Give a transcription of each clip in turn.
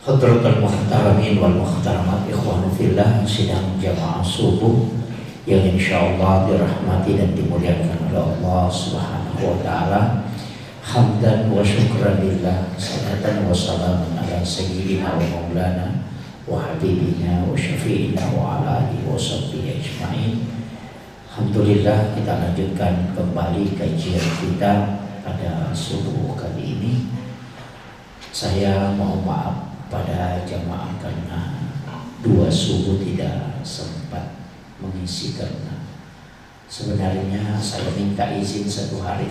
Hadratul muhtaramin wal muhtaramat, ikhwanu fillah, sidang jamaah subuh yang insyaallah dirahmati dan dimuliakan oleh Allah Subhanahu wa taala. Hamdan wa syukran lillah, salatan wa salaman ala sayyidina wa maulana wa habibina wa syafi'ina wa ala alihi wa sahbihi ajma'in. Alhamdulillah, kita lanjutkan kembali kajian kita pada subuh kali ini. Saya mohon maaf pada jamaah karena dua subuh tidak sempat mengisi, karena sebenarnya saya minta izin 1 hari,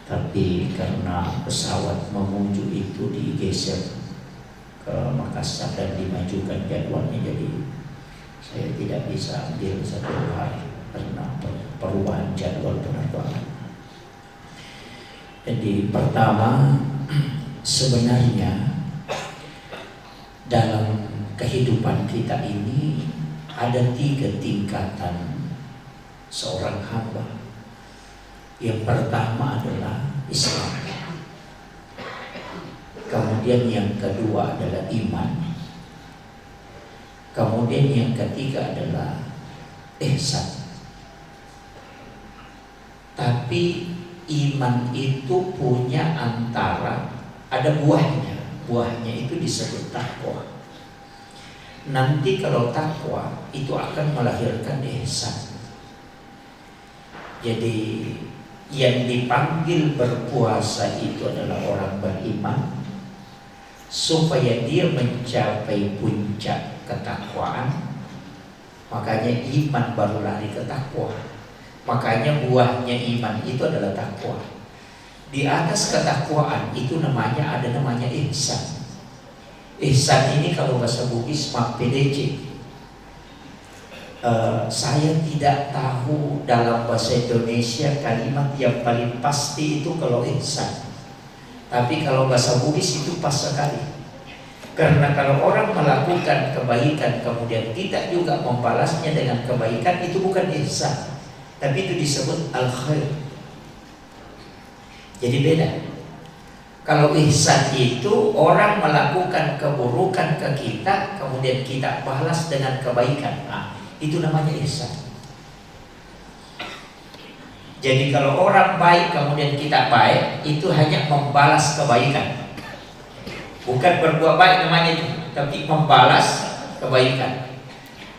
tapi karena pesawat menuju itu digeser ke Makassar dan dimajukan jadwalnya, jadi saya tidak bisa ambil 1 hari karena perubahan jadwal penerbangan. Jadi pertama, sebenarnya dalam kehidupan kita ini ada 3 tingkatan seorang hamba. Yang pertama adalah Islam, kemudian yang kedua adalah iman, kemudian yang ketiga adalah ihsan. Tapi iman itu punya ada buahnya itu disebut takwa. Nanti kalau takwa itu akan melahirkan ihsan. Jadi yang dipanggil berpuasa itu adalah orang beriman, supaya dia mencapai puncak ketakwaan. Makanya iman baru lari ke takwa. Makanya buahnya iman itu adalah takwa. Di atas ketakwaan itu ada namanya ihsan. Ihsan ini kalau bahasa Bugis PDC. Saya tidak tahu dalam bahasa Indonesia kalimat yang paling pasti itu kalau ihsan. Tapi kalau bahasa Bugis itu pas sekali. Karena kalau orang melakukan kebaikan kemudian kita juga membalasnya dengan kebaikan, itu bukan ihsan, tapi itu disebut al-khair. Jadi beda. Kalau ihsan itu orang melakukan keburukan ke kita, kemudian kita balas dengan kebaikan. Nah, itu namanya ihsan. Jadi kalau orang baik kemudian kita baik, itu hanya membalas kebaikan. Bukan berbuat baik namanya itu, tapi membalas kebaikan.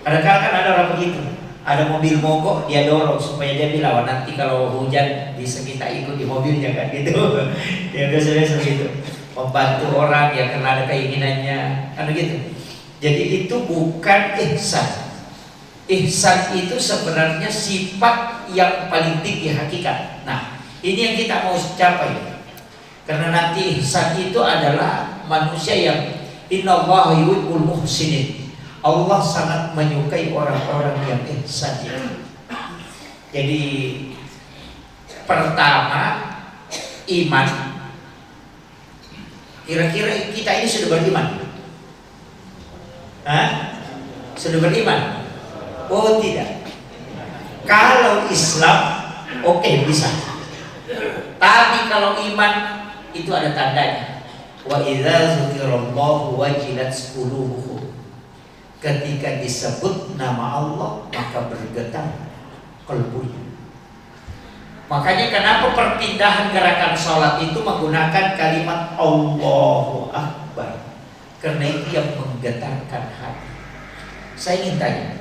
Kadang-kadang kan ada orang begitu. Ada mobil mogok, dia dorong supaya dia bilang nanti kalau hujan bisa kita ikut di mobilnya, kan gitu. Dia biasa-biasa gitu, membantu orang yang kena ada keinginannya, kan gitu. Jadi itu bukan ihsan. Ihsan itu sebenarnya sifat yang paling tinggi hakikat. Nah, ini yang kita mau capai. Karena nanti ihsan itu adalah manusia yang innallaha yuhibbul muhsinin. Allah sangat menyukai orang-orang yang ihsan. Jadi pertama iman. Kira-kira kita ini sudah beriman? Sudah beriman? Oh tidak. Kalau Islam oke, bisa. Tapi kalau iman itu ada tandanya. Wa idza dzukirallahu wajilat qulubuhum. Ketika disebut nama Allah maka bergetar kalbunya. Makanya kenapa perpindahan gerakan sholat itu menggunakan kalimat Allahu Akbar, karena itu yang menggetarkan hati. Saya ingin tanya,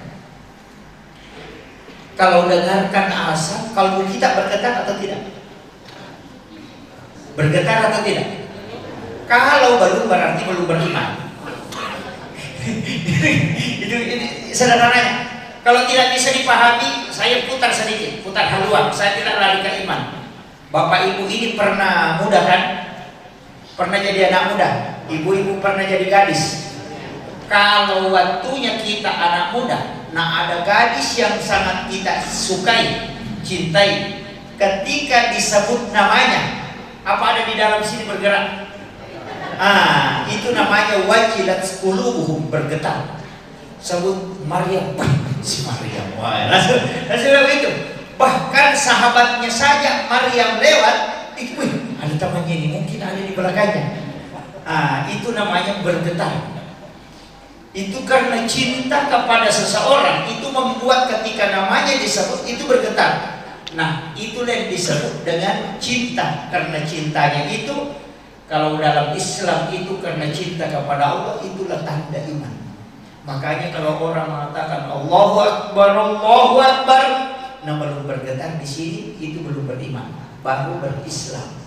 kalau dengarkan azan, kalbu kita bergetar atau tidak? Bergetar atau tidak? Kalau belum, berarti belum beriman. Ini sederhananya. Kalau tidak bisa dipahami, saya putar sedikit, putar haluan. Saya tidak lari ke iman. Bapak ibu ini pernah muda kan? Pernah jadi anak muda. Ibu-ibu pernah jadi gadis. Kalau waktunya kita anak muda, nah ada gadis yang sangat kita sukai, cintai. Ketika disebut namanya, apa ada di dalam sini bergerak? Itu namanya wajilat qulubuhum, bergetar. Sebut Maryam, si Maryam, langsung begitu. Bahkan sahabatnya saja Maryam lewat, itu ada temannya ini, mungkin ada di belakangnya. Itu namanya bergetar. Itu karena cinta kepada seseorang, itu membuat ketika namanya disebut itu bergetar. Nah, itulah yang disebut dengan cinta. Karena cintanya itu, kalau dalam Islam itu karena cinta kepada Allah, itulah tanda iman. Makanya kalau orang mengatakan Allahu Akbar, Allahu Akbar, nah belum bergetar di sini, itu belum beriman, baru berislam.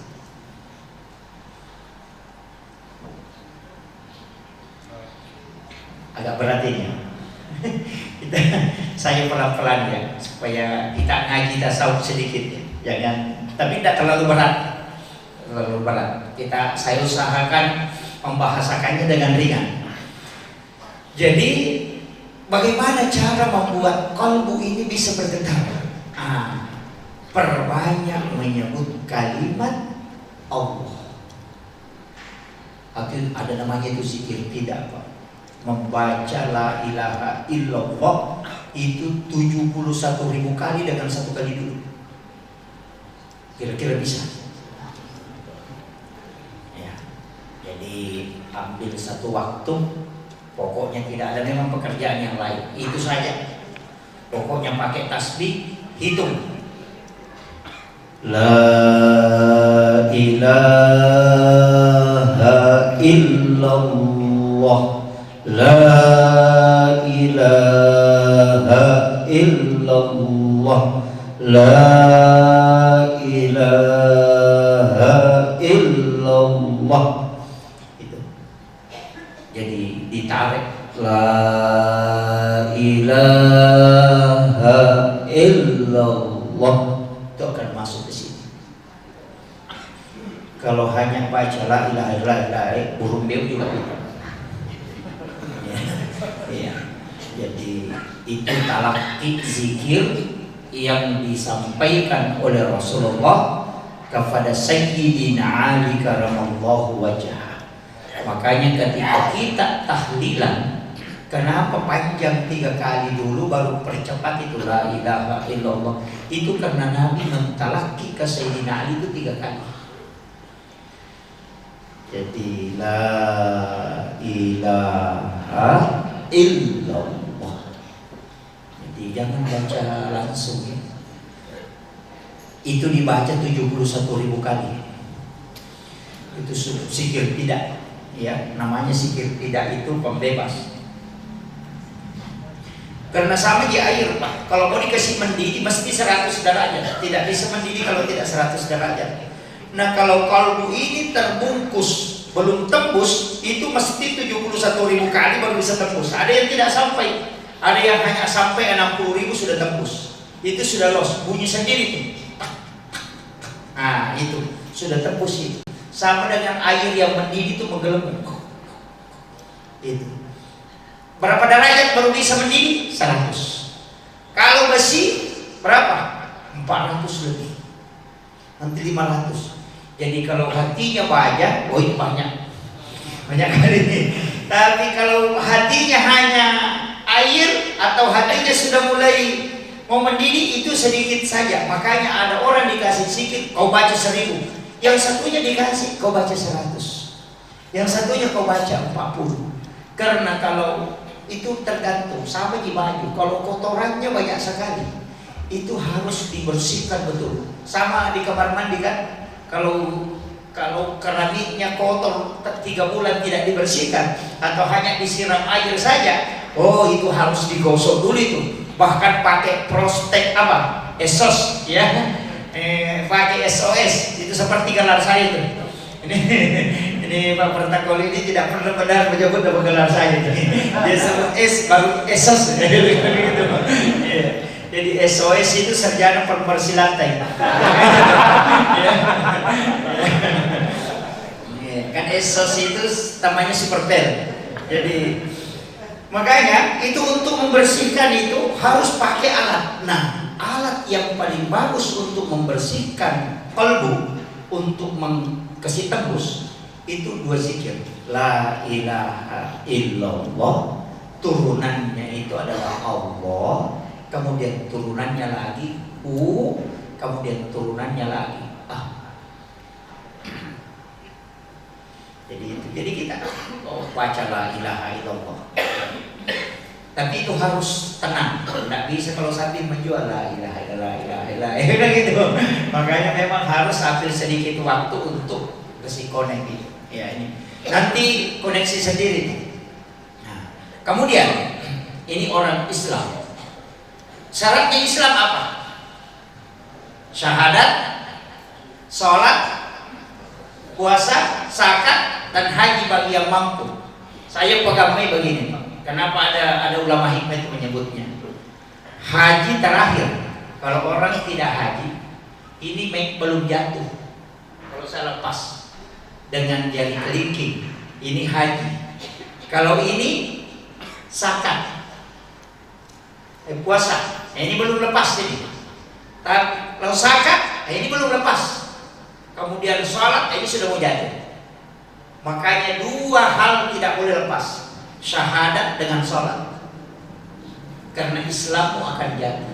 Agak berat ini ya. Saya pelan-pelan ya, supaya kita ngaji tasawuf sedikit ya. Jangan, tapi tidak terlalu berat. Terlalu berat. Saya usahakan membahasakannya dengan ringan. Jadi bagaimana cara membuat kalbu ini bisa bergetar? Perbanyak menyebut kalimat Allah. Ada namanya itu zikir, tidak Pak. Membaca la ilaha illallah itu 71.000 kali dengan 1 kali duduk. Kira-kira bisa? Ya. Jadi ambil satu waktu, pokoknya tidak ada memang pekerjaan yang lain, itu saja. Pokoknya pakai tasbih, hitung. La ilaha illallah, la ilaha illallah, la ilaha illallah. Itu. Jadi ditarik la ilaha illallah, itu akan masuk ke sini. Kalau hanya baca la ilaha illallah, burung beo juga bisa. Ya. Jadi itu talaqi zikir yang disampaikan oleh Rasulullah kepada Sayyidina Ali karamallahu wajhah. Makanya ketika kita tahlilan, kenapa panjang 3 kali dulu baru percepat itu la ilaha illallah? Itu karena Nabi mentalaki ke Sayyidina Ali itu 3 kali. Jadi la ilaha illallah. Jadi jangan baca langsung ya. Itu dibaca 71.000 kali. Itu zikir tidak ya, namanya zikir tidak, itu pembebas. Karena sama di air Pak, kalau mau dikasih mendidih mesti 100 derajat, tidak bisa mendidih kalau tidak 100 derajat. Nah kalau kalbu ini terbungkus belum tembus, itu mesti 71.000 kali baru bisa tembus. Ada yang tidak sampai, ada yang hanya sampai 60.000 sudah tembus. Itu sudah los, bunyi sendiri tuh. Itu sudah tembus itu. Sama dengan air yang mendidih itu menggelembung. Itu. Berapa derajat baru bisa mendidih? 100. Kalau besi berapa? 400 lebih. Nanti 500. Jadi kalau hatinya banyak, banyak kali ini. Tapi kalau hatinya hanya air atau hatinya sudah mulai mau mendidih, itu sedikit saja. Makanya ada orang dikasih sedikit, kau baca 1000. Yang satunya dikasih, kau baca 100. Yang satunya kau baca 40. Karena kalau itu tergantung, sama di baju. Kalau kotorannya banyak sekali, itu harus dibersihkan betul. Sama di kamar mandi kan. Kalau keramiknya kotor 3 bulan tidak dibersihkan atau hanya disiram air saja, itu harus digosok dulu itu. Bahkan pakai prostek esos ya, pakai SOS, itu seperti gelar saya itu. Ini Pak Pertakol ini tidak pernah benar menyebut nama gelar saya. Dia sebut S baru esos gitu. Jadi SOS itu sarjana pembersih lantai. Kan SOS itu namanya superbel. Jadi makanya itu untuk membersihkan itu harus pakai alat. Nah, alat yang paling bagus untuk membersihkan kalbu, untuk kasih tembus, itu 2 zikir. La ilaha illallah, turunannya itu adalah Allah. Kemudian turunannya lagi kemudian turunannya lagi Jadi itu Jadi kita baca la ilaha illallah. Tapi itu harus tenang. Tidak bisa kalau sambil menjual la ilaha illallah gitu. Makanya memang harus ambil sedikit waktu untuk kasih connect gitu. Ya ini. Nanti koneksi sendiri. Nah, kemudian ini orang Islam. Syaratnya Islam apa? Syahadat, sholat, puasa, zakat, dan haji bagi yang mampu. Saya pegangi begini. Kenapa ada ulama hikmah itu menyebutnya haji terakhir. Kalau orang tidak haji, ini belum jatuh. Kalau saya lepas dengan jari kelingking, ini haji. Kalau ini zakat, puasa, ini belum lepas ini. Tapi kalau zakat, ini belum lepas. Kemudian sholat, ini sudah mau jatuh. Makanya dua hal tidak boleh lepas. Syahadat dengan sholat, karena Islammu akan jatuh.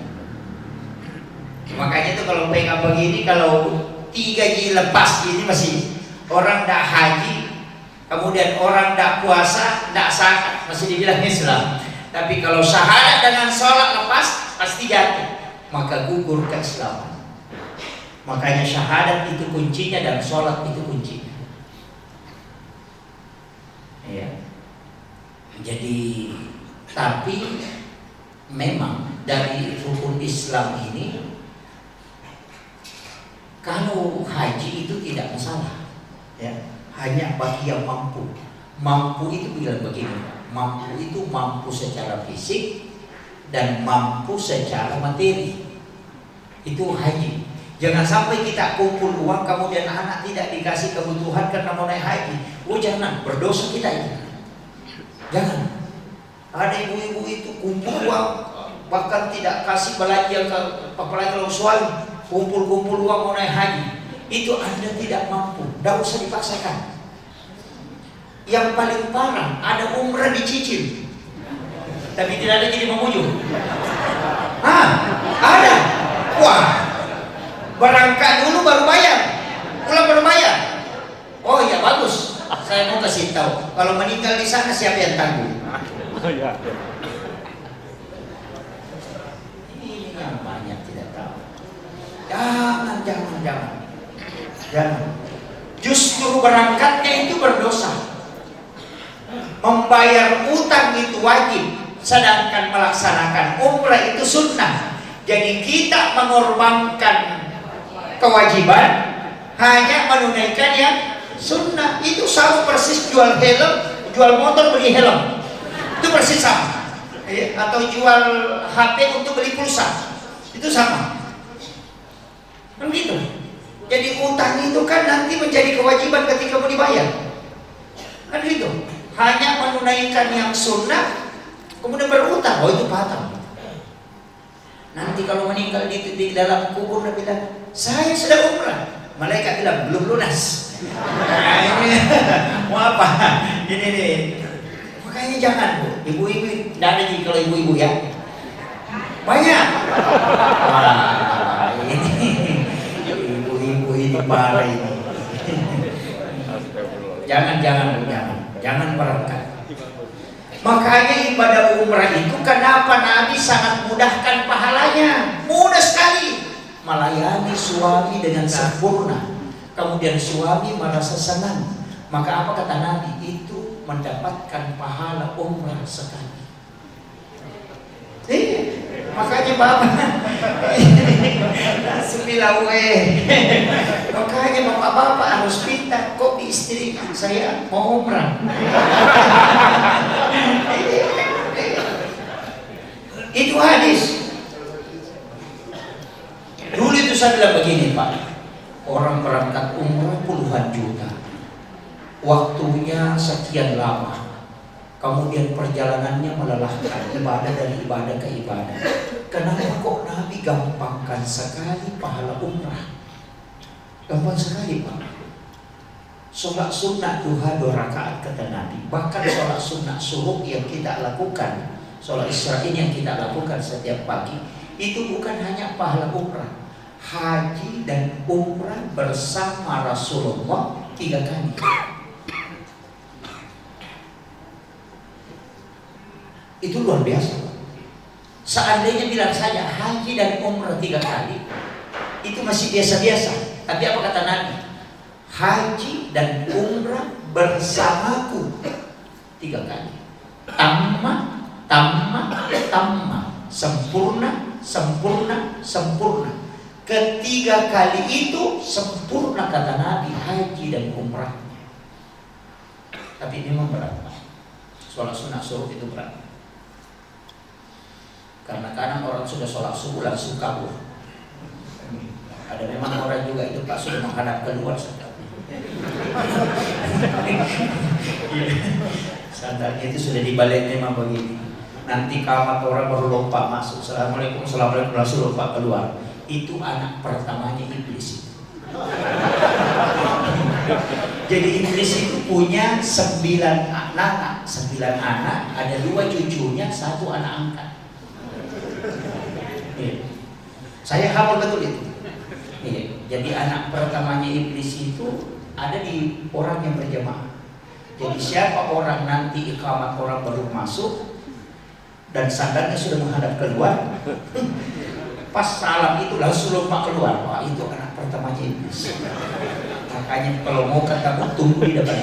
Makanya itu kalau pegang begini, kalau 3 ji lepas ini masih orang tidak haji, kemudian orang tidak puasa, tidak zakat, masih dibilang Islam. Tapi kalau syahadat dengan sholat lepas, pasti jatuh, maka gugur keislaman. Makanya syahadat itu kuncinya dan sholat itu kuncinya. Ya. Jadi, tapi memang dari rukun Islam ini, kalau haji itu tidak masalah, ya, hanya bagi yang mampu. Mampu itu bilang begini, mampu itu mampu secara fisik dan mampu secara materi. Itu haji. Jangan sampai kita kumpul uang kemudian anak tidak dikasih kebutuhan karena mau naik haji. Oh jangan, berdosa kita itu. Jangan. Ada ibu-ibu itu kumpul uang, bahkan tidak kasih belanja ke apalagi kalau suami, kumpul-kumpul uang mau naik haji. Itu Anda tidak mampu, tidak usah dipaksakan. Yang paling parah, ada umrah dicicil, tapi tidak ada jadi mengunjung. Ada. Wah, berangkat dulu baru bayar, pulang baru bayar. Oh iya bagus. Saya mau kasih tahu, kalau meninggal di sana siapa yang tanggung? Ini yang banyak tidak tahu. Jangan. Justru berangkatnya itu berdosa. Membayar utang itu wajib, sedangkan melaksanakan umrah itu sunnah. Jadi kita mengorbankan kewajiban hanya menunaikan yang sunnah. Itu sama persis jual helm, jual motor beli helm, itu persis sama. Atau jual HP untuk beli pulsa, itu sama. Kan gitu. Jadi utang itu kan nanti menjadi kewajiban ketika mau dibayar. Kan gitu. Hanya menunaikan yang sunnah, kemudian berutang, oh itu batal. Nanti kalau meninggal di dalam kubur dia bilang, saya sudah umrah. Malaikat bilang belum lunas. Nah, ini mau apa? Ini nih. Makanya jangan bu, ibu-ibu, tidak ada nih kalau ibu-ibu ya. Banyak. Wah, ini ibu-ibu ini parah ini. Jangan berangkat. Makanya ibadah umrah itu kenapa Nabi sangat mudahkan pahalanya? Mudah sekali. Melayani suami dengan sempurna. Kemudian suami merasa senang. Maka apa kata Nabi? Itu mendapatkan pahala umrah sekali. Makanya bapak makanya bapak-bapak harus minta kopi istri saya mau umrah. Itu hadis. Dulu itu saya bilang begini Pak, orang berangkat umrah puluhan juta, waktunya sekian lama, kemudian perjalanannya melelahkan, ibadah dari ibadah ke ibadah. Kenapa kok Nabi gampangkan sekali pahala umrah? Gampang sekali Pak. Sholat sunnah duha 2 rakaat kata Nabi. Bahkan sholat sunnah subuh yang kita lakukan, sholat isya ini yang kita lakukan setiap pagi, itu bukan hanya pahala umrah. Haji dan umrah bersama Rasulullah 3 kali. Itu luar biasa. Seandainya bilang saja haji dan umrah 3 kali, itu masih biasa-biasa. Tapi apa kata Nabi? Haji dan umrah bersamaku 3 kali. Tamma, tamma, tamma. Sempurna, sempurna, sempurna. Ketiga kali itu sempurna kata Nabi haji dan umrah. Tapi memang berat. Sholat sunnah suruh itu berat. Karena kadang orang sudah sholat subuh langsung kabur. Ada memang orang juga itu Pak sudah menghadap keluar sandalnya itu sudah dibalik memang begini. Nanti kamat orang baru lompat masuk. Assalamualaikum, assalamualaikum, langsung lompat keluar. Itu anak pertamanya iblis itu. Jadi iblis itu punya 9 anak, 9 anak, ada 2 cucunya, 1 anak angkat. Saya hafal betul itu. Jadi anak pertamanya iblis itu ada di orang yang berjamaah. Jadi siapa orang nanti iqamat orang baru masuk dan sandalnya sudah menghadap keluar, pas salam itu langsung lompat keluar. Wah, itu anak pertamanya iblis. Makanya kalau mau ketemu tunggu di depan.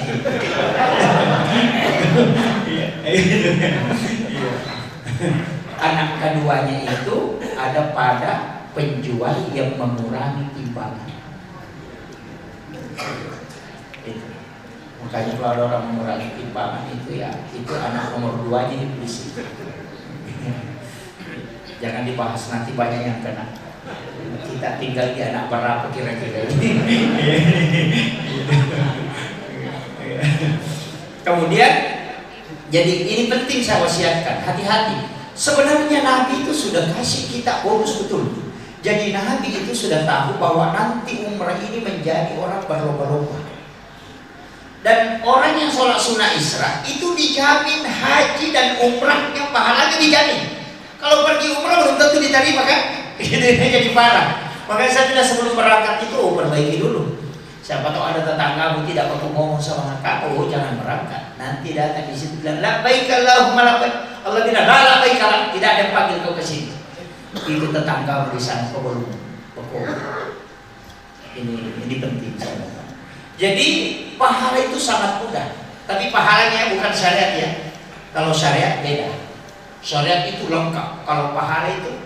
Anak keduanya itu ada pada penjual yang mengurangi timbangan. Makanya kalau ada orang mengurangi timbangan itu ya, itu anak nomor 2 nya iblis. Jangan dibahas, nanti banyak yang kena. Kita tinggal di anak berapa kira-kira ini. Kemudian, jadi ini penting saya wasiatkan, hati-hati. Sebenarnya Nabi itu sudah kasih kita bonus betul. Jadi Nabi itu sudah tahu bahwa nanti umrah ini menjadi orang berlomba-lomba. Dan orang yang sholat sunnah Isra itu dijamin haji dan umrahnya pahalanya dijamin. Kalau pergi umrah belum tentu diterima kan? Jadi parah. Makanya saya tidak sebelum berangkat itu perbaiki dulu. Siapa tahu ada tetanggamu tidak perlu ngomong sama kakak, jangan berangkat. Nanti datang di situ bilang labbaik Allahumma labbaik. Allah bilang la labbaik, tidak ada yang panggil kau ke sini. Itu tetanggamu di sana kau belum pokok. Ini penting saudara. Jadi pahala itu sangat mudah. Tapi pahalanya bukan syariat ya. Kalau syariat beda. Syariat itu lengkap. Kalau pahala itu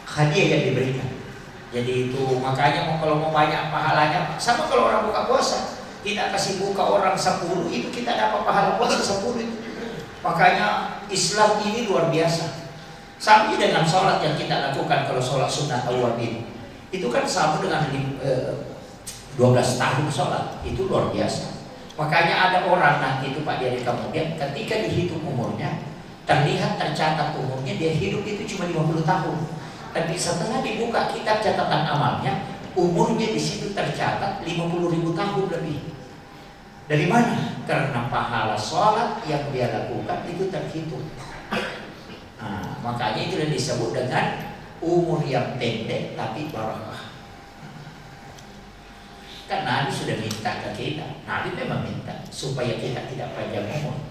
hadiah yang diberikan. Jadi itu makanya kalau mau banyak pahalanya, sama kalau orang buka puasa, kita kasih buka orang 10, itu kita dapat pahala puasa 10 itu. Makanya Islam ini luar biasa. Sama dengan sholat yang kita lakukan kalau sholat sunnah tawabin. Itu kan sama dengan 12 tahun sholat, itu luar biasa. Makanya ada orang nanti itu Pak Diari kemudian ketika dihitung umurnya, terlihat tercatat umurnya dia hidup itu cuma 50 tahun. Tapi setelah dibuka kitab catatan amalnya, umurnya di situ tercatat 50.000 tahun lebih. Dari mana? Karena pahala sholat yang dia lakukan itu terhitung. Nah, makanya itu yang disebut dengan umur yang pendek tapi barakah. Kan Nabi sudah minta ke kita. Nabi memang minta supaya kita tidak panjang umur.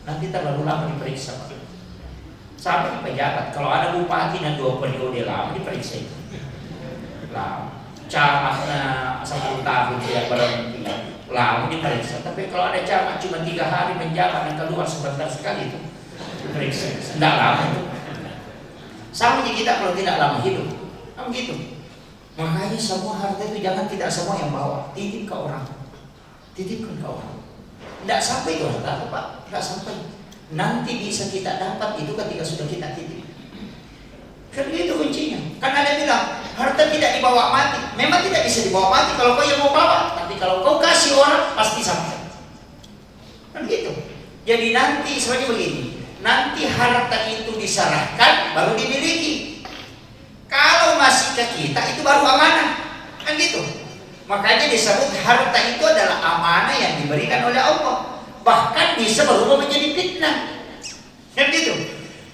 Nanti terlalu lama diperiksa. Sama pejabat, kalau ada bupati dan 2 periode lama diperiksa itu. Lama. Camatnya 10 tahun tidak berhenti, lama diperiksa. Tapi kalau ada camat cuma 3 hari menjabat dan keluar sebentar sekali itu diperiksa. Tidak lama itu. Sama di kita kalau tidak lama hidup. Kan begitu. Makanya semua harta itu jangan tidak semua yang bawa, titip ke orang. Titipkan ke orang. Tidak sampai itu harta Pak, tidak sampai. Nanti bisa kita dapat itu ketika sudah kita titip. Karena itu kuncinya. Kan ada bilang harta tidak dibawa mati. Memang tidak bisa dibawa mati kalau kau yang mau bawa. Tapi kalau kau kasih orang pasti sampai. Kan gitu. Jadi nanti sebenarnya begini. Nanti harta itu diserahkan baru dimiliki. Kalau masih ke kita itu baru amanah. Kan gitu. Makanya disebut harta itu adalah amanah yang diberikan oleh Allah. Bahkan bisa berubah menjadi fitnah. Kan gitu.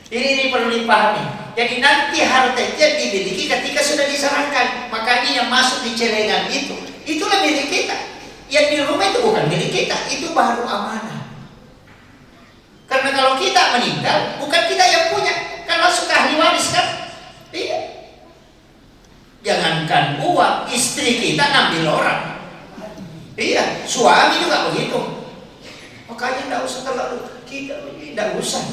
Ini perlu dipahami. Jadi nanti harta itu yang dimiliki ketika sudah diserahkan. Makanya yang masuk di celengan itulah milik kita. Yang di rumah itu bukan milik kita, itu baru amanah. Karena kalau kita meninggal, bukan kita yang punya, kan langsung ke ahli waris kan? Iya. Jangankan uang, istri kita ngambil orang. Iya, suami juga begitu. Makanya tidak usah terlalu, kita tidak usah.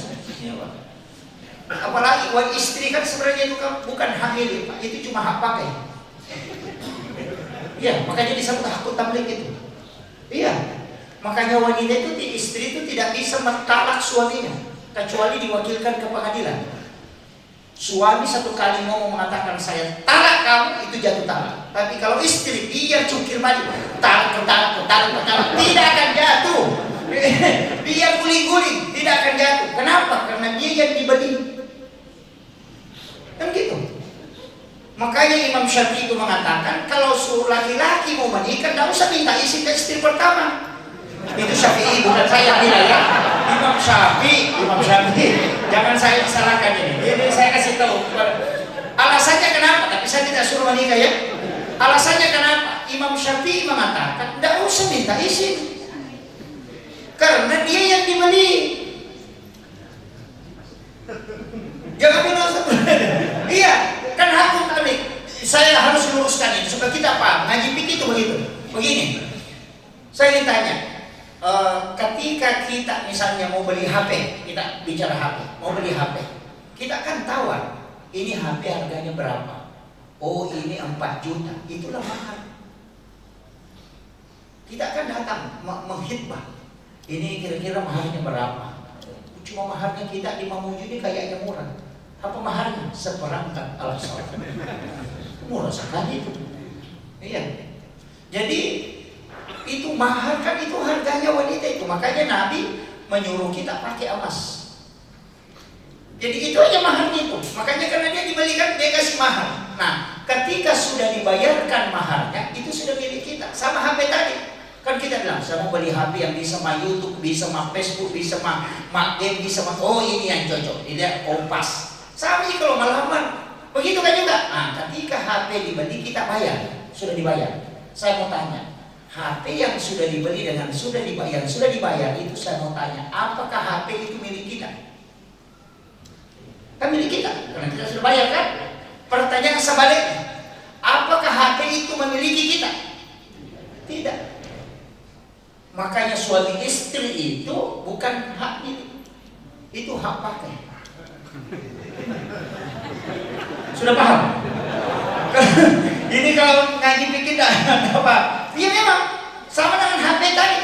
Apalagi uang istri kan sebenarnya itu kan bukan hak milik, Pak. Itu cuma hak pakai. Iya, makanya disebut hak tamlik itu. Iya. Makanya wanita itu, istri itu tidak bisa mentalak suaminya kecuali diwakilkan ke pengadilan. Suami satu kali mau mengatakan saya talak kamu, itu jatuh talak. Tapi kalau istri biar cukir balik, talak, tidak akan jatuh. Biar guling-guling, tidak akan jatuh. Kenapa? Karena dia yang dibeli. Kan gitu. Makanya Imam Syafi'i itu mengatakan kalau suruh laki-laki mau menikah, tidak usah minta izin ke istri pertama. Itu Syafi'i, bukan saya bilang ya. Imam Syafi'i. Jangan saya disalahkan ini. Ini saya kasih tahu. Alasannya kenapa? Tapi saya tidak suruh menikah ya. Alasannya kenapa? Imam Syafi'i mengatakan tidak usah minta izin. Karena dia yang dibeli. Jangan bilang iya, kan hakun tamlik. Saya harus luruskan ini supaya kita paham. Ngaji fikih itu begitu. Begini. Saya ingin tanya. Ketika kita misalnya mau beli HP, kita bicara HP, mau beli HP, kita kan tahu ini HP harganya berapa. Oh ini 4 juta, itulah mahal. Kita kan datang menghitbah, ini kira-kira mahalnya berapa. Cuma mahalnya kita 5 ini kayaknya murah. Apa mahalnya? Seperangkat alat sholat. Murah sekali itu. Iya. Jadi itu mahal kan, itu harganya wanita itu. Makanya Nabi menyuruh kita pakai emas. Jadi itu aja mahalnya itu. Makanya karena dia dibelikan, dia kasih mahal. Nah, ketika sudah dibayarkan mahalnya, itu sudah milik kita. Sama HP tadi. Kan kita bilang, saya mau beli HP yang bisa main YouTube, bisa main Facebook, bisa main game, bisa main, oh ini yang cocok. Ini pas. Sama ini kalau melamar. Begitu kan juga. Nah, ketika HP dibeli, kita bayar. Sudah dibayar. Saya mau tanya, HP yang sudah dibeli dengan sudah dibayar itu saya mau tanya, apakah HP itu milik kita? Kan milik kita, karena kita sudah bayar kan? Pertanyaan sebaliknya, apakah HP itu memiliki kita? Tidak. Makanya suami istri itu bukan hak milik, itu hak pakai. Sudah paham? Ini kalau ngaji pikir apa? Ya memang sama dengan HP tadi.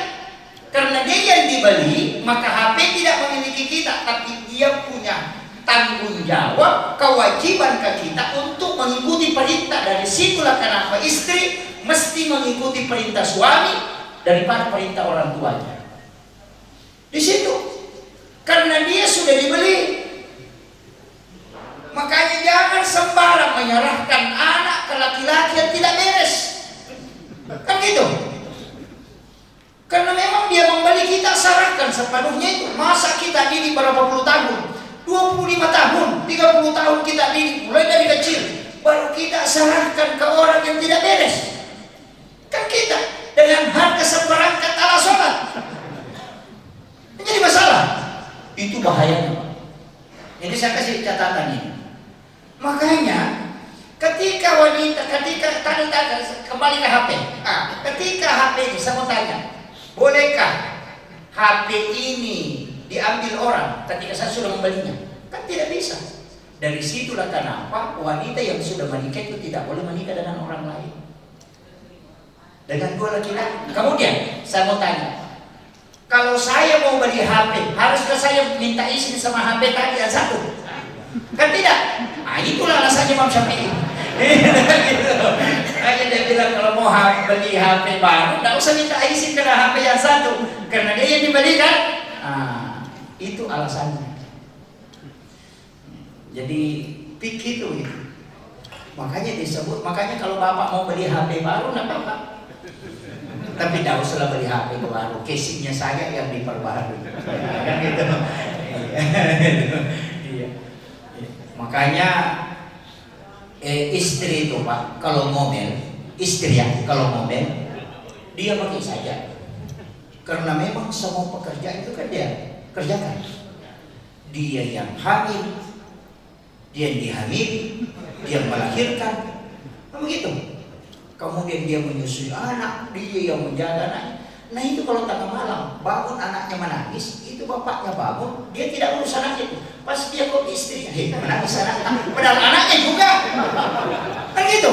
Karena dia yang dibeli, maka HP tidak memiliki kita, tapi dia punya tanggung jawab, kewajiban ke kita untuk mengikuti perintah. Dari situlah kenapa istri mesti mengikuti perintah suami daripada perintah orang tuanya. Di situ. Karena dia sudah dibeli. Makanya jangan sembarang menyerahkan anak ke laki-laki yang tidak beres. Kan gitu. Karena memang dia membeli, kita serahkan sepenuhnya itu. Masa kita didik berapa puluh tahun? 25 tahun, 30 tahun kita didik, mulai dari kecil. Baru kita serahkan ke orang yang tidak beres. Kan kita dengan harga seperangkat alat sholat. Jadi masalah. Itu bahayanya. Jadi saya kasih catatan ini. Makanya ketika wanita, tadi kembali ke HP. Ketika HP ini saya mau tanya, bolehkah HP ini diambil orang ketika saya sudah membelinya? Kan tidak bisa. Dari situlah kenapa wanita yang sudah menikah itu tidak boleh menikah dengan orang lain, dengan dua laki-laki. Kemudian saya mau tanya, kalau saya mau beli HP, haruskah saya minta izin sama HP tadi yang satu? Kan tidak. Itulah alasannya Imam Syafi'i. Gitu. Makanya dia bilang kalau mau beli HP baru, tidak usah minta izin ke HP yang satu, karena dia yang dibelikan. Itu alasannya. Jadi pikir itu. Makanya disebut. Makanya kalau bapak mau beli HP baru, tidak apa-apa. Tapi tidak usah beli HP baru, casingnya saja yang diperbarui. Kan gitu. Makanya istri itu Pak, kalau ngomel, istri ya kalau ngomel, dia pakai saja. Karena memang semua pekerjaan itu kan dia kerjakan. dia yang hamil, dia yang dihamili, dia yang melahirkan, begitu. Kemudian dia menyusui anak, dia yang menjaga anak. Nah itu kalau tengah malam bangun anaknya menangis, itu bapaknya bangun, dia tidak urus anaknya itu. Pas dia kok istrinya, menangis anaknya, padahal anaknya juga. Kan gitu.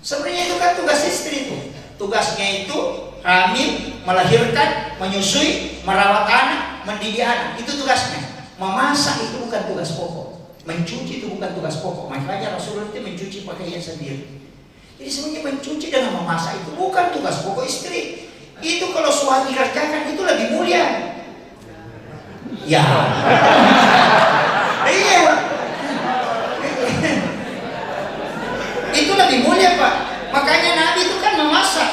Sebenarnya itu kan tugas istri itu. Tugasnya itu hamil, melahirkan, menyusui, merawat anak, mendidik anak. Itu tugasnya. Memasak itu bukan tugas pokok. Mencuci itu bukan tugas pokok. Makanya Rasulullah itu mencuci pakaian sendiri. Jadi sebenarnya mencuci dan memasak itu bukan tugas pokok istri. Itu kalau suami kerjakan itu lebih mulia. Ya. Iya. Itu lebih mulia, Pak. Makanya Nabi itu kan memasak.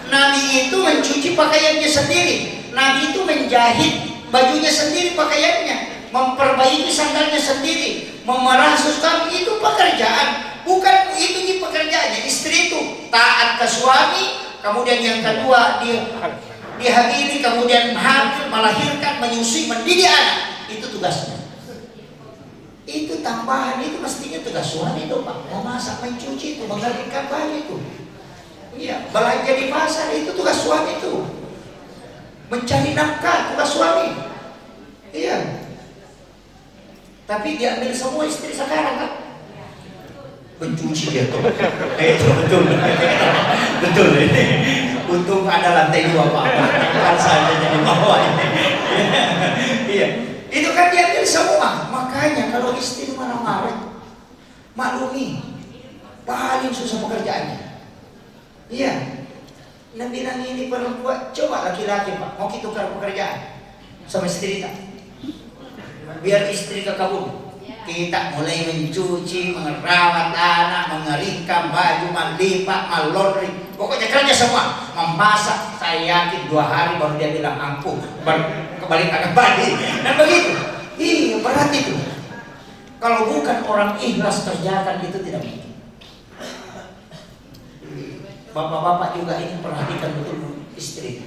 Nabi itu mencuci pakaiannya sendiri. Nabi itu menjahit bajunya sendiri, pakaiannya, memperbaiki sandalnya sendiri, memerah susam. Itu pekerjaan. Bukan itu di pekerjaannya. Istri itu taat ke suami, kemudian yang kedua dia dihamili, kemudian hamil, melahirkan, menyusui, mendidik anak. Itu tugasnya. Itu tambahan, itu mestinya tugas suami itu, Pak. Memasak, mencuci itu, mengeringkan baju itu. Iya, belanja di pasar itu tugas suami itu. Mencari nafkah tugas suami. Iya. Tapi diambil semua istri sekarang kan. Mencuci dia tuh. Itu betul. Betul ini. Untung ada lantai 2, Pak. Kan saja jadi bawah ini. Iya. Itu kan diambil semua. Makanya kalau istri marah-marah, maklumi, paling susah pekerjaannya. Iya. Nabi ini perempuan, coba laki-laki, Pak, mau kita tukar pekerjaan sama istri kita. Biar istri ke kebun. Kita mulai mencuci, merawat anak, mengeringkan baju, melipat, melondri, pokoknya kerja semua. Memasak, saya yakin 2 hari baru dia bilang ampuh, kembali ke balik. Dan begitu. Iya, berat itu. Kalau bukan orang ikhlas kerjakan itu tidak mungkin. Bapak-bapak juga ini perhatikan betul istri.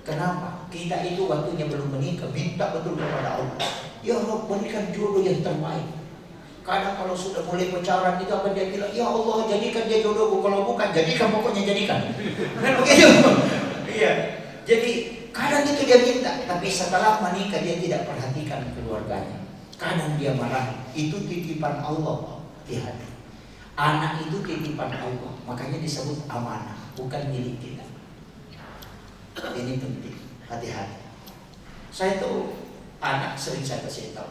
Kenapa? Kita itu waktunya belum menikah, minta betul kepada Allah. Ya Allah, berikan jodoh yang terbaik. Kadang kalau sudah mulai pacaran itu apa dia bilang, ya Allah jadikan dia jodohku. Kalau bukan jadikan, pokoknya jadikan. Kan begitu? Iya. Jadi kadang itu dia minta, tapi setelah menikah dia tidak perhatikan keluarganya. Kadang dia marah. Itu titipan Allah di hati. Anak itu titipan Allah, makanya disebut amanah, bukan milik kita. Ini penting, hati-hati. Saya tuh anak sering saya kasih tahu,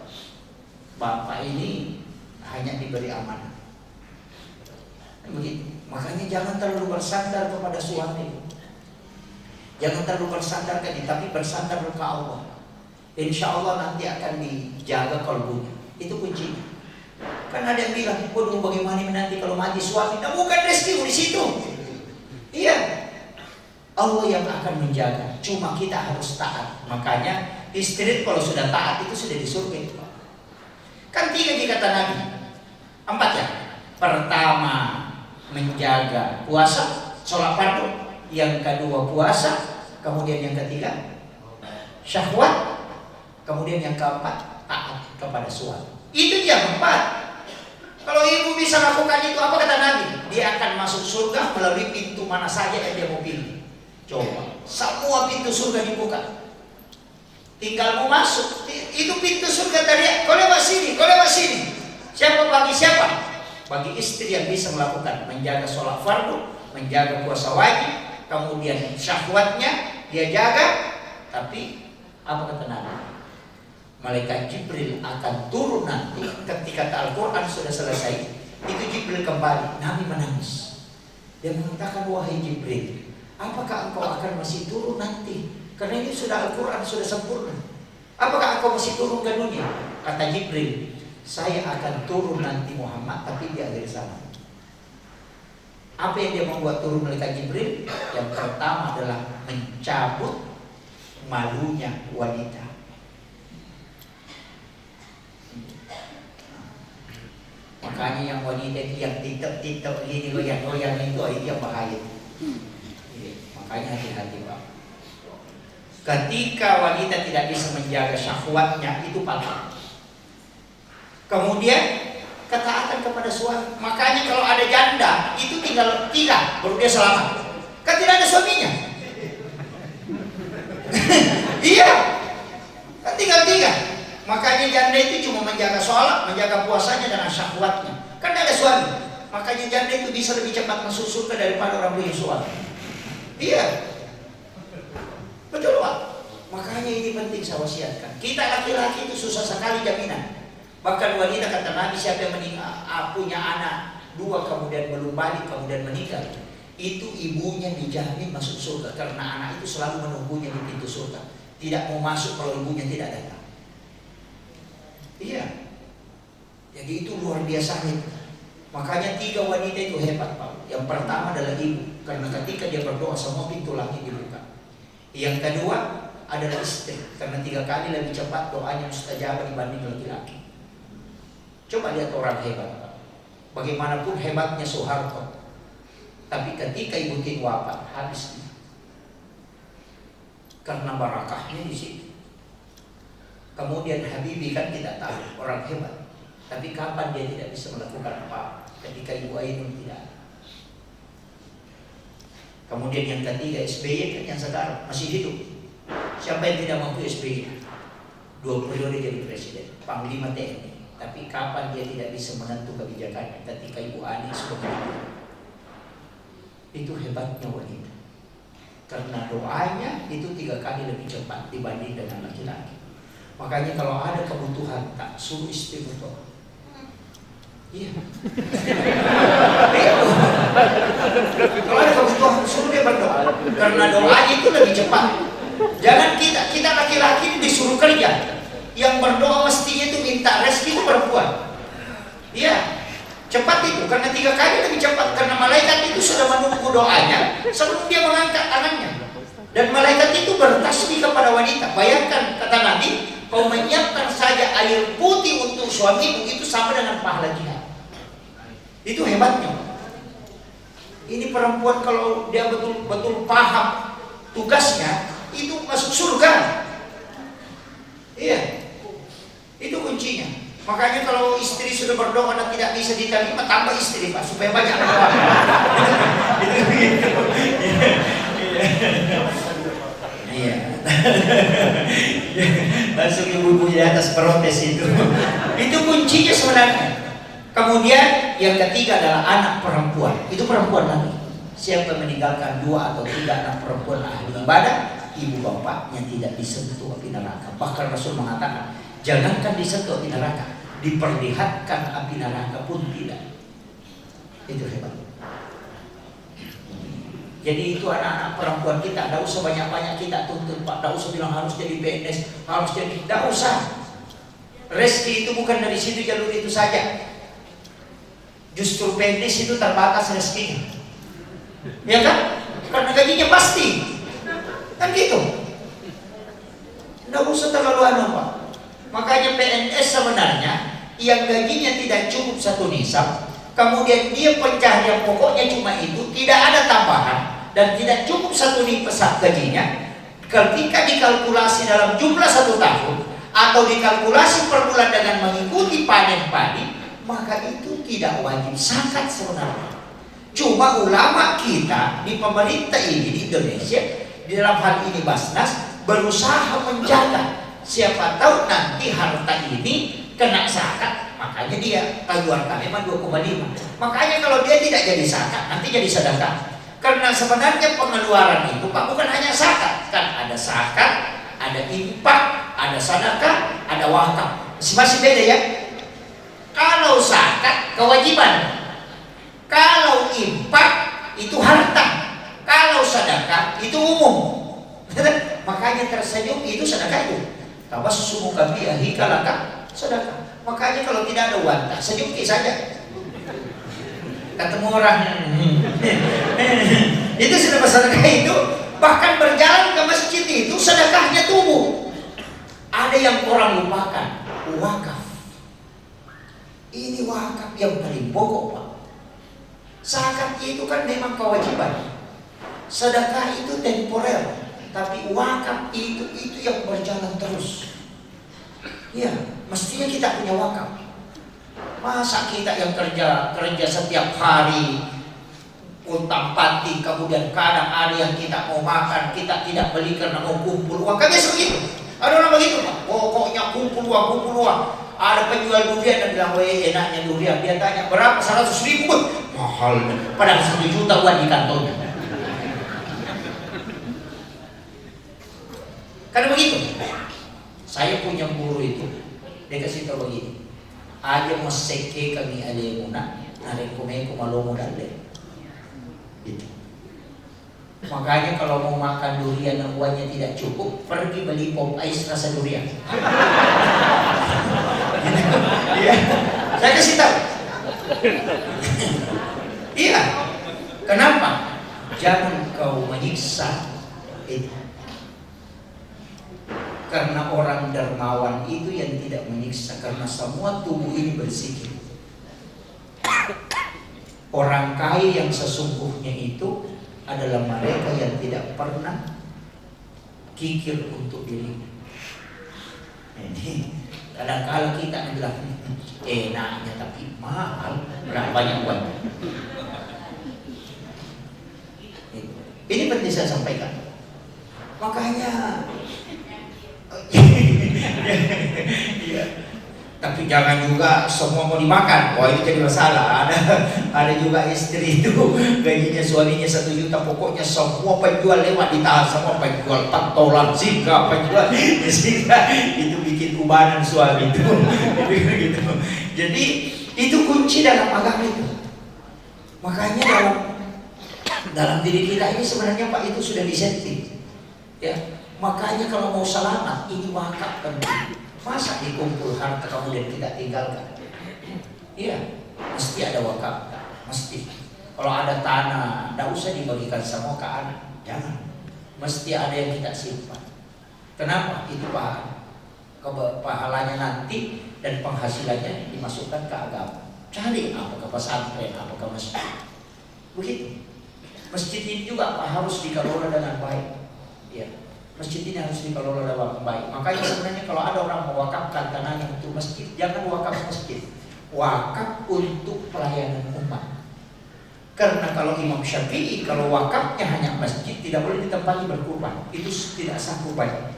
bapak ini hanya diberi amanah. Begitu. Makanya jangan terlalu bersandar kepada suami. Jangan terlalu bersandar ke dia, tapi bersandar ke Allah. Insya Allah nanti akan dijaga kalbunya. Itu kuncinya. Kan ada yang bilang, waduh bagaimana nanti kalau mati suami? Nah, bukan rezekimu di situ. Iya. Allah yang akan menjaga. Cuma kita harus taat. Makanya istri kalau sudah taat itu sudah di surga. Kan 3 dikata Nabi. 4 ya. Pertama menjaga puasa, sholat fardu. Yang kedua puasa. Kemudian yang ketiga syahwat. Kemudian yang keempat taat kepada suami. Itu yang 4. Kalau ibu bisa lakukan itu, apa kata Nabi? Dia akan masuk surga melalui pintu mana saja yang dia mau pilih. Coba, semua pintu surga dibuka. Tinggal mau masuk. Itu pintu surga tadi. Kau lewat sini, kau lewat sini. Siapa bagi siapa? Bagi istri yang bisa melakukan, menjaga sholat fardu, menjaga puasa wajib, kemudian syahwatnya dia jaga. Tapi apa kata Nabi? Malaikat Jibril akan turun nanti ketika Al-Quran sudah selesai. Itu Jibril kembali. Nabi menangis. Dia mengatakan, wahai Jibril, apakah engkau akan masih turun nanti? Karena ini sudah Al-Quran sudah sempurna. Apakah engkau masih turun ke dunia? Kata Jibril, saya akan turun nanti Muhammad, tapi di akhir zaman. Apa yang dia membuat turun malaikat Jibril? Yang pertama adalah mencabut malunya wanita. Makanya yang wanita yang titik-titik gini goyang-goyang itu yang bahaya. Makanya hati-hati, Pak. Ketika wanita tidak bisa menjaga syahwatnya, itu paling. Kemudian ketaatan kepada suami. Makanya kalau ada janda itu tinggal 3 baru dia selamat. Kan tidak ada suaminya. Iya, kan tinggal 3. Makanya janda itu cuma menjaga sholat, menjaga puasanya dengan syahwatnya. Kan tidak ada suami. Makanya janda itu bisa lebih cepat masuk surga daripada orang punya suami. Iya, betul Pak. Makanya ini penting saya wasiatkan. Kita laki-laki itu susah sekali jaminan. Bahkan wanita kata Nabi, siapa yang punya anak 2 kemudian belum balik kemudian meninggal, itu ibunya dijamin masuk surga karena anak itu selalu menunggunya di pintu surga. Tidak mau masuk kalau ibunya tidak datang. Iya. Jadi itu luar biasa. Makanya 3 wanita itu hebat Pak. Yang pertama adalah ibu, karena ketika dia berdoa semua pintu langit dibuka. Yang kedua adalah istri, karena 3 kali lebih cepat doanya mustajabah dibanding laki-laki. Coba lihat orang hebat Pak. Bagaimanapun hebatnya Soeharto, tapi ketika Ibu Tien wafat habis dia. Karena barakahnya di situ. Kemudian Habibie kan tidak tahu orang hebat, tapi kapan dia tidak bisa melakukan apa ketika Ibu Ainun tidak. Kemudian yang ketiga SBY kan yang sekarang masih hidup. Siapa yang tidak mampu SBY? 2 periode jadi presiden, Panglima TNI. Tapi kapan dia tidak bisa menentu kebijakannya ketika Ibu Ani sudah meninggal? Itu hebatnya wanita. Karena doanya itu 3 kali lebih cepat dibanding dengan laki-laki. Makanya kalau ada kebutuhan, tak suruh istri berdoa. Iya. Kalau ada kebutuhan, suruh dia berdoa. Karena doanya itu lebih cepat. Jangan kita laki-laki disuruh kerja. Yang berdoa mestinya itu minta rezeki itu perempuan. Iya, cepat itu karena 3 kali lebih cepat karena malaikat itu sudah menunggu doanya sebelum dia mengangkat tangannya. Dan malaikat itu bertasbih kepada wanita. Bayangkan kata Nabi, kau menyiapkan saja air putih untuk suamimu itu sama dengan pahala jihad. Itu hebatnya. Ini perempuan kalau dia betul-betul paham tugasnya itu masuk surga. Iya. Itu kuncinya. Makanya kalau istri sudah berdoa dan tidak bisa diterima, tambah istri Pak supaya banyak doa. Iya. Langsung ibu-ibu di atas protes itu. Itu kuncinya sebenarnya. Kemudian yang ketiga adalah anak perempuan. Itu perempuan lagi. Siapa meninggalkan 2 atau 3 anak perempuan ahli ibadah, ibu bapaknya tidak disentuh api neraka. Bahkan Rasul mengatakan, jangankan disentuh api neraka, diperlihatkan api neraka pun tidak. Itu hebat. Jadi itu anak-anak perempuan kita, tidak usah banyak-banyak kita tuntut Pak, tidak usah bilang harus jadi PNS, harus jadi, tidak usah. Rezeki itu bukan dari situ jalur itu saja. Justru PNS itu terbatas rezekinya, ya kan? Karena gajinya pasti, kan gitu. Tidak usah terlalu anu Pak. Makanya PNS sebenarnya yang gajinya tidak cukup 1 nisab, kemudian dia pencaharian pokoknya cuma itu, tidak ada tambahan dan tidak cukup 1 nisab gajinya. Ketika dikalkulasi dalam jumlah 1 tahun atau dikalkulasi per bulan dengan mengikuti panen padi, maka itu tidak wajib zakat sebenarnya. Cuma ulama kita di pemerintah ini di Indonesia, di dalam hal ini Basnas, berusaha menjaga. Siapa tahu nanti harta ini kena zakat, makanya dia keluarkan memang 2,5. Makanya kalau dia tidak jadi zakat, nanti jadi sedekah. Karena sebenarnya pengeluaran itu Pak bukan hanya zakat, kan ada zakat, ada infak, ada sedekah, ada wakaf. Masih beda ya. Kalau zakat kewajiban, kalau infak itu harta, kalau sedekah itu umum. Makanya tersenyum itu sedekah itu. Tabassumu kabihi kalaka sedekah. Makanya kalau tidak ada uang, senyum saja. Ketemu orang itu sudah sedekah itu. Bahkan berjalan ke masjid itu sedekahnya tubuh. Ada yang orang lupakan, wakaf. Ini wakaf yang paling pokok Pak. Zakat itu kan memang kewajiban. Sedekah itu temporer. Tapi wakaf itu yang berjalan terus. Ya, mestinya kita punya wakaf. Masa kita yang kerja setiap hari utang panting, kemudian kadang ada yang kita mau makan, kita tidak beli karena mau kumpul uang. Kan biasa begitu. Ada orang begitu, Pak. Pokoknya kumpul uang. Ada penjual durian dan bilang, weh enaknya durian. Dia tanya, berapa? 100.000. Mahal. Padahal 1 juta uang di kantongnya. Karena begitu. Saya punya guru itu, dia kasih tahu begini. Aja mau seke kami ada muna, narik kumeko malomo dalle. Gitu. Makanya kalau mau makan durian yang uangnya tidak cukup, pergi beli pop ice rasa durian. Iya, saya kasih tahu. Iya, kenapa? Jangan kau menyiksa itu. Karena orang dermawan itu yang tidak menyiksa, karena semua tubuh ini berzikir. Orang kaya yang sesungguhnya itu adalah mereka yang tidak pernah kikir untuk diri. Ini kadang-kadang kita bilang enaknya tapi mahal, berapa banyak uang. Ini penting saya sampaikan. Makanya ya. Tapi jangan juga semua mau dimakan. Wah, itu jadi masalah. Ada juga istri itu gajinya suaminya 1 juta, pokoknya semua penjual lewat ditahan, semua penjual pantolan, singa, penjual singa, itu bikin ubanan suami itu. Gitu. Jadi itu kunci dalam agama itu. Makanya dalam diri kita ini sebenarnya Pak itu sudah disetting. Ya, makanya kalau mau selamat ini wakaf penting. Masa dikumpul harta kemudian kita tinggalkan? Iya, mesti ada wakaf, mesti. Kalau ada tanah, tidak usah dibagikan semua ke anak, jangan. Mesti ada yang kita simpan. Kenapa? Itu pahalanya nanti dan penghasilannya dimasukkan ke agama. Cari apa ke pesantren, apa ke masjid. Begitu. Masjid ini juga harus dikelola dengan baik. Ya. Masjid ini harus dikelola dengan baik. Makanya sebenarnya kalau ada orang mewakafkan tanahnya untuk masjid, jangan wakaf masjid, wakaf untuk pelayanan umat. Karena kalau Imam Syafi'i, kalau wakafnya hanya masjid, tidak boleh ditempati berkurban, itu tidak sah kurban.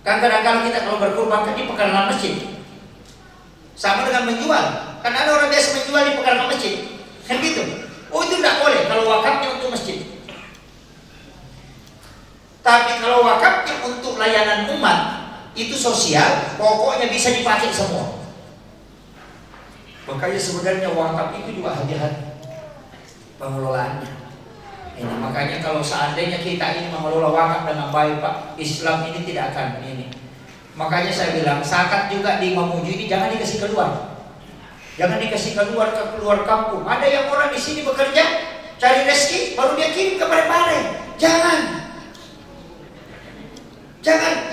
Kan kadang-kadang kita kalau berkurban kan di pekarangan masjid, sama dengan menjual. Kan ada orang biasa menjual di pekarangan masjid, kan gitu. Oh, itu tidak boleh kalau wakafnya untuk masjid. Tapi kalau wakafnya untuk layanan umat, itu sosial, pokoknya bisa dipakai semua. Makanya sebenarnya wakaf itu juga hati-hati pengelolaannya. Ini makanya kalau seandainya kita ini mengelola wakaf dengan baik, Pak, Islam ini tidak akan ini. Makanya saya bilang zakat juga di Mamuju ini jangan dikasih keluar. Jangan dikasih keluar ke keluar kampung. Ada yang orang di sini bekerja cari rezeki baru dia kirim ke Parepare. Jangan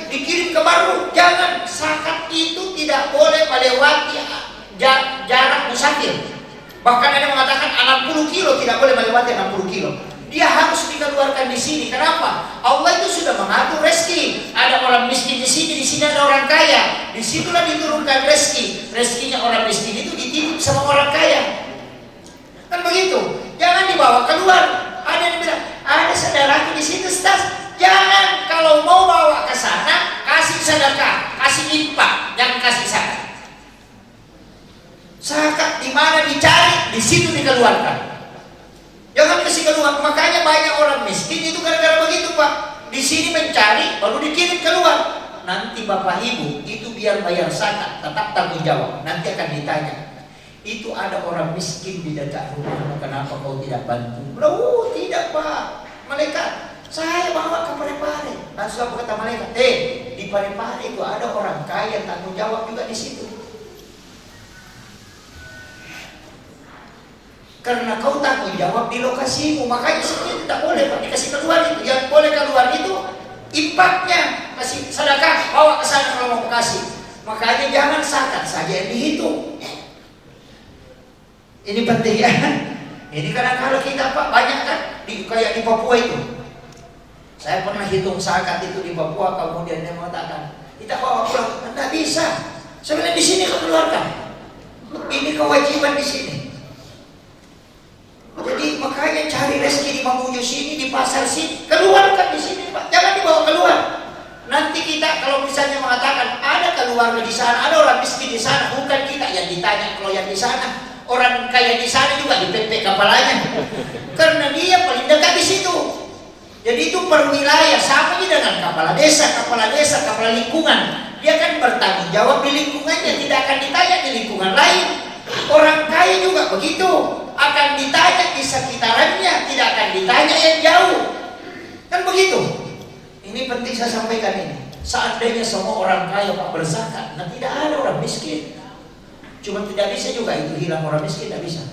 dikirim ke baru. Jangan. Zakat itu tidak boleh melewati jarak musafir. Bahkan ada yang mengatakan 60 kilo tidak boleh melewati 60 kilo. Dia harus dikeluarkan di sini. Kenapa? Allah itu sudah mengatur rezeki. Ada orang miskin di sini ada orang kaya. Disitulah diturunkan rezeki. Rezekinya orang miskin itu dititip sama orang kaya. Kan begitu. Jangan dibawa keluar. Ada yang bilang, ada saudaraku di situ, Ustaz. Jangan, kalau mau bawa ke sana, kasih sedekah, kasih infak, jangan kasih zakat. Zakat di mana dicari, di situ dikeluarkan. Jangan kasih keluar. Makanya banyak orang miskin itu gara-gara begitu, Pak. Di sini mencari, baru dikirim keluar. Nanti Bapak Ibu itu biar bayar zakat, tetap tanggung jawab. Nanti akan ditanya. Itu ada orang miskin di dekat rumahmu, kenapa kau tidak bantu? Oh, tidak, Pak. Malaikat, saya bawa ke Parepare. Langsung apa kata malaikat? Di Parepare itu ada orang kaya, tanggung jawab juga di situ. Karena kau tanggung jawab di lokasimu, makanya sebenarnya tidak boleh Pak dikasih keluar itu. Yang boleh keluar itu impaknya, kasih sedekah, bawa ke sana kalau mau kasih. Makanya jangan zakat saja yang dihitung. Ini penting ya. Ini kadang-kadang kita Pak banyak kan kayak di Papua itu. Saya pernah hitung zakat itu di Papua, kemudian dia mengatakan, kita bawa pulang, tidak bisa. Saya bilang, di sini kau keluarkan. Ini kewajiban di sini. Jadi makanya cari rezeki di Mamuju sini, di pasar sini, keluarkan di sini, Pak. Jangan dibawa keluar. Nanti kita kalau misalnya mengatakan ada keluarga di sana, ada orang miskin di sana, bukan kita yang ditanya. Kalau yang di sana, orang kaya di sana juga dipepek kepalanya, karena dia paling dekat di situ. Jadi itu per wilayah, sama aja dengan kepala desa, kepala lingkungan. Dia kan bertanggung jawab di lingkungannya, tidak akan ditanya di lingkungan lain. Orang kaya juga begitu, akan ditanya di sekitarannya, tidak akan ditanya yang jauh. Kan begitu. Ini penting saya sampaikan ini. Seandainya semua orang kaya Pak berzakat, nah tidak ada orang miskin. Cuma tidak bisa juga itu hilang orang miskin, tidak bisa.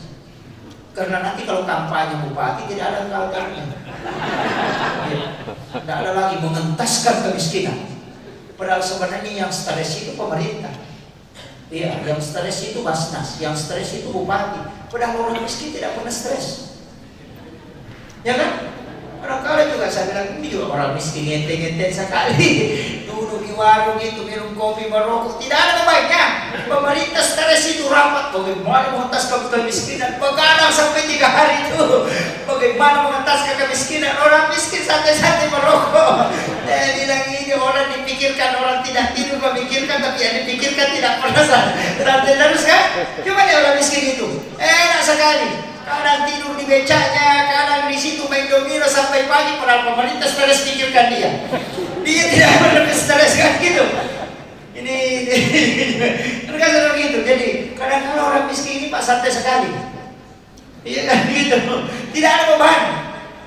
Karena nanti kalau kampanye bupati tidak ada kalkalnya. Tidak ada lagi mengentaskan kemiskinan. Padahal sebenarnya yang stres itu pemerintah. Iya, yang stres itu Basnas, yang stres itu bupati. Padahal orang miskin tidak pernah stres. Ya kan? Kadang-kadang juga saya bilang, ini juga orang miskin ngente-ngente sekali. Duduk di warung itu, minum kopi, merokok, tidak ada baiknya. Pemerintah stres itu rapat, bagaimana mengentaskan kemiskinan, begadang sampai 3 hari itu. Bagaimana mengentaskan kemiskinan, orang miskin santai-santai merokok. Saya bilang ini orang dipikirkan, orang tidak tidur memikirkan, tapi yang dipikirkan tidak pernah santai terus kan? Cuma dia orang miskin itu, enak sekali. Kadang tidur di becaknya, kadang di situ main domino sampai pagi, padahal pemerintah stres pikirkan dia. Dia tidak pernah stres kan gitu. Ini terkadang begitu. Jadi kadang-kadang orang miskin ini Pak santai sekali. Iya kan gitu. Tidak ada beban.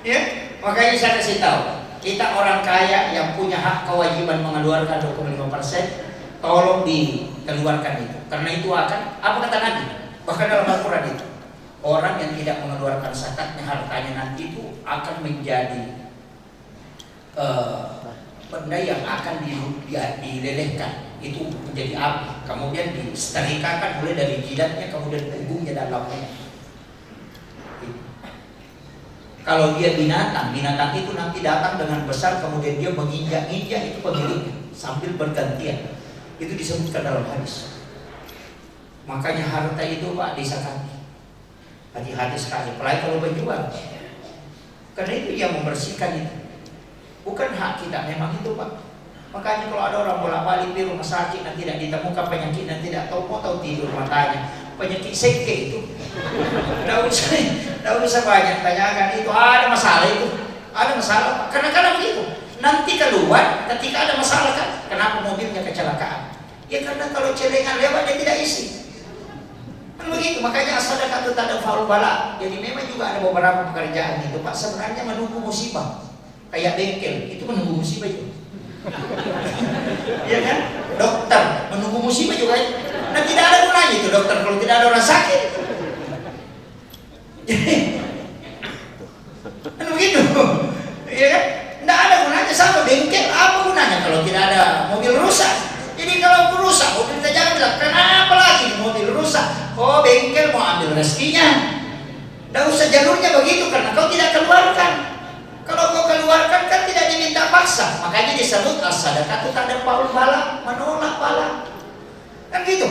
Ya, makanya saya kasih tahu, kita orang kaya yang punya hak kewajiban mengeluarkan 25%, tolong dikeluarkan itu. Karena itu akan apa kata Nabi? Bahkan dalam Al-Quran itu, orang yang tidak mengeluarkan zakatnya, hartanya nanti itu akan menjadi benda yang akan dilelehkan, itu menjadi api, kemudian disetrikakan mulai dari jidatnya, kemudian punggungnya dan lambungnya. Kalau dia binatang itu nanti datang dengan besar, kemudian dia menginjak-injak itu pemiliknya sambil bergantian. Itu disebutkan dalam hadis. Makanya harta itu Pak disakati. Hati-hati sekali, apalagi kalau berjual. Karena itu yang membersihkan itu. Bukan hak kita memang itu Pak. Makanya kalau ada orang bolak-balik di rumah sakit dan tidak ditemukan penyakit dan tidak tahu tidur matanya, penyakit seke itu. Tidak usah banyak tanyakan itu, ada masalah itu. Ada masalah Pak. Karena begitu. Nanti keluar ketika ada masalah kan. Kenapa mobilnya kecelakaan? Ya karena kalau celengan lewat dia tidak isi. Kan begitu, makanya as-sadaqah itu tak ada faul bala. Jadi memang juga ada beberapa pekerjaan itu Pak sebenarnya menunggu musibah. Kayak bengkel, itu menunggu musibah itu. Iya kan? Dokter menunggu musibah juga. Nah tidak ada gunanya itu dokter kalau tidak ada orang sakit. Kan begitu. Iya kan? Tidak ada gunanya, sama bengkel apa gunanya kalau tidak ada mobil rusak. Jadi kalau rusak, mobil kita jangan bilang, kenapa lagi mobil rusak? Oh bengkel mau ambil rezekinya. Tidak usah jalurnya begitu karena kau tidak keluarkan. Kalau kau keluarkan kan tidak diminta paksa. Makanya disebut as-sadaqah itu tak ada paul bala, menolak bala. Kan gitu.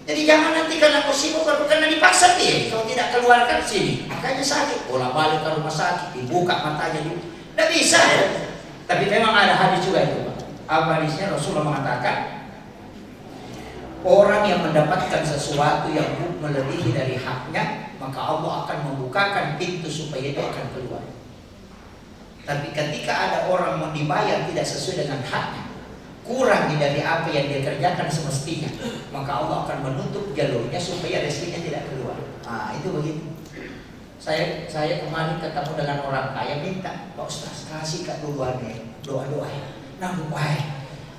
Jadi jangan nanti karena kau sibuk karena dipaksa dia. Kalau tidak keluarkan sini, makanya sakit. Bolak-balik ke rumah sakit, dibuka matanya dulu. Tidak bisa ya. Tapi memang ada hadis juga itu Pak. Apa hadisnya? Rasulullah mengatakan, orang yang mendapatkan sesuatu yang melebihi dari haknya, maka Allah akan membukakan pintu supaya dia akan keluar. Tapi ketika ada orang mau dibayar tidak sesuai dengan haknya, kurang dari apa yang dia kerjakan semestinya, maka Allah akan menutup jalurnya supaya rezekinya tidak keluar. Nah itu begitu. Saya kemarin ketemu dengan orang kaya, minta, Pak Ustaz kasih Kak duluannya doa-doa ya. Nah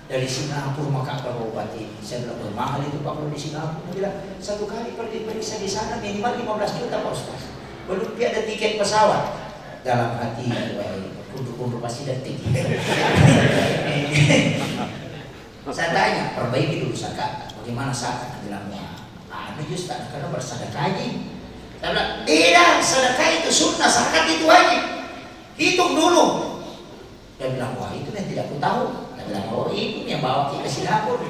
dari Singapura maka berobat ini. Saya bilang mahal itu Pak kalau di Singapura. Dia bilang satu kali pergi periksa di sana minimal 15 juta Pak Ustaz. Belum dia ada tiket pesawat. Dalam hati untuk pasti detik. Saya tanya, perbaiki dulu zakat. Bagaimana zakat? Dia bilang anu justru karena bersedekah aja. Saya bilang, tidak, sedekah itu sunnah, zakat itu wajib. Hitung dulu. Dia bilang, wah itu yang tidak aku tahu. Dia bilang, oh itu yang bawa kita ke Singapura.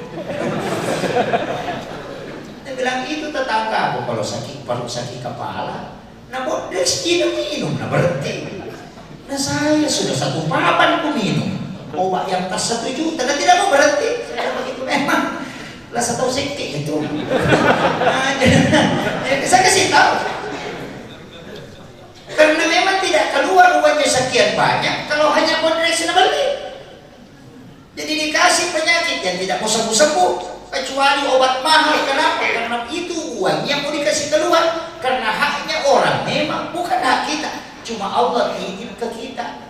Dia bilang, itu tetangga aku kalau sakit perut, sakit kepala. Nah, buat dia minum, nah berhenti. Nah saya sudah 1 papan aku minum obat yang tas 1 juta dan tidak mau berhenti. Saya begitu memang lah, saya tahu sekte itu. Nah, jadi saya kasih tahu. Karena memang tidak keluar uangnya sekian banyak kalau hanya reasonable. Jadi dikasih penyakit yang tidak mau sembuh-sembuh kecuali obat mahal. Kenapa? Karena itu uang yang mau dikasih keluar. Karena haknya orang, memang bukan hak kita. Cuma Allah titip ke kita.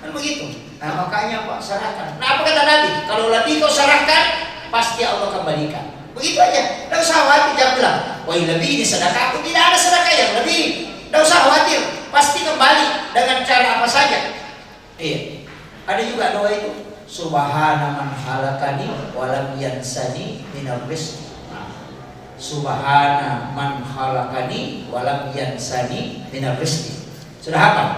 Kan begitu. Nah makanya Pak, serahkan. Nah apa kata Nabi? Kalau lebih kau serahkan, pasti Allah kembalikan. Begitu aja. Tidak usah khawatir. Jangan bilang, wah lebih ini sedekah. Aku tidak ada sedekah yang lebih. Tidak usah khawatir. Pasti kembali dengan cara apa saja. Iya. Ada juga doa itu. Subhana man khalaqani walam yansani minar rizqi. Subhana man khalaqani walam yansani minar rizqi. Sudah hafal?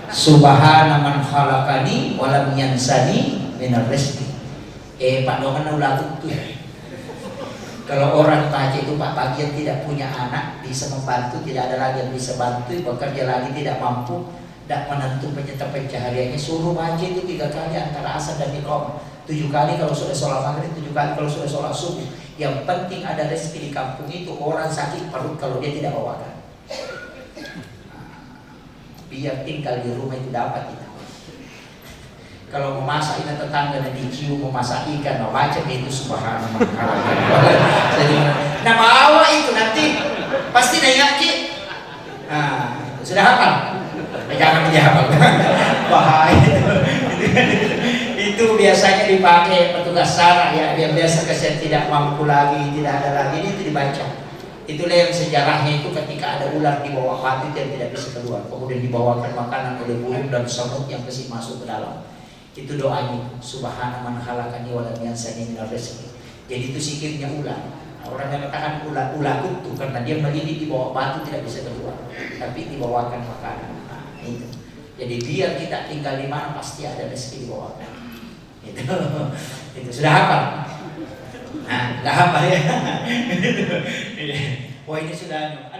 Subhana man khalaqani walam yansani minar rizqi. Pak Doman ulah tuh. Kalau orang baca itu Pak bagian tidak punya anak bisa membantu, tidak ada lagi yang bisa bantu, bekerja lagi tidak mampu, tidak menentu pencahariannya, suruh baca itu 3 kali antara asar dan iqamah, 7 kali kalau sudah sholat maghrib, 7 kali kalau sudah sholat subuh. Yang penting ada rezeki di kampung itu. Orang sakit perut kalau dia tidak bawakan, biar tinggal di rumah itu dapat itu. Kalau mau masak ini tetangga dan dicium mau masak ikan, mau baca itu subhanallah. Nah bawa itu nanti pasti nanya. Nah sudah hafal? Jangan dijawab. Bahaya. Itu biasanya dipakai petugas SARA ya, yang biasa kesan tidak mampu lagi, tidak ada lagi, itu dibaca. Itulah yang sejarahnya itu ketika ada ular di bawah batu yang tidak bisa keluar, kemudian dibawakan makanan oleh burung dan semut yang kasih masuk ke dalam. Itu doanya, subhana man khalaqani wa lam yansani minar rizqi. Jadi itu sikirnya ular. Nah, orang yang mengatakan ular kutu karena dia melindungi di bawah batu tidak bisa keluar, tapi dibawakan makanan. Nah, itu. Jadi biar kita tinggal di mana pasti ada rezeki dibawakan. Itu sudah hafal. Nah, nggak hafal ya. Wah ini sudah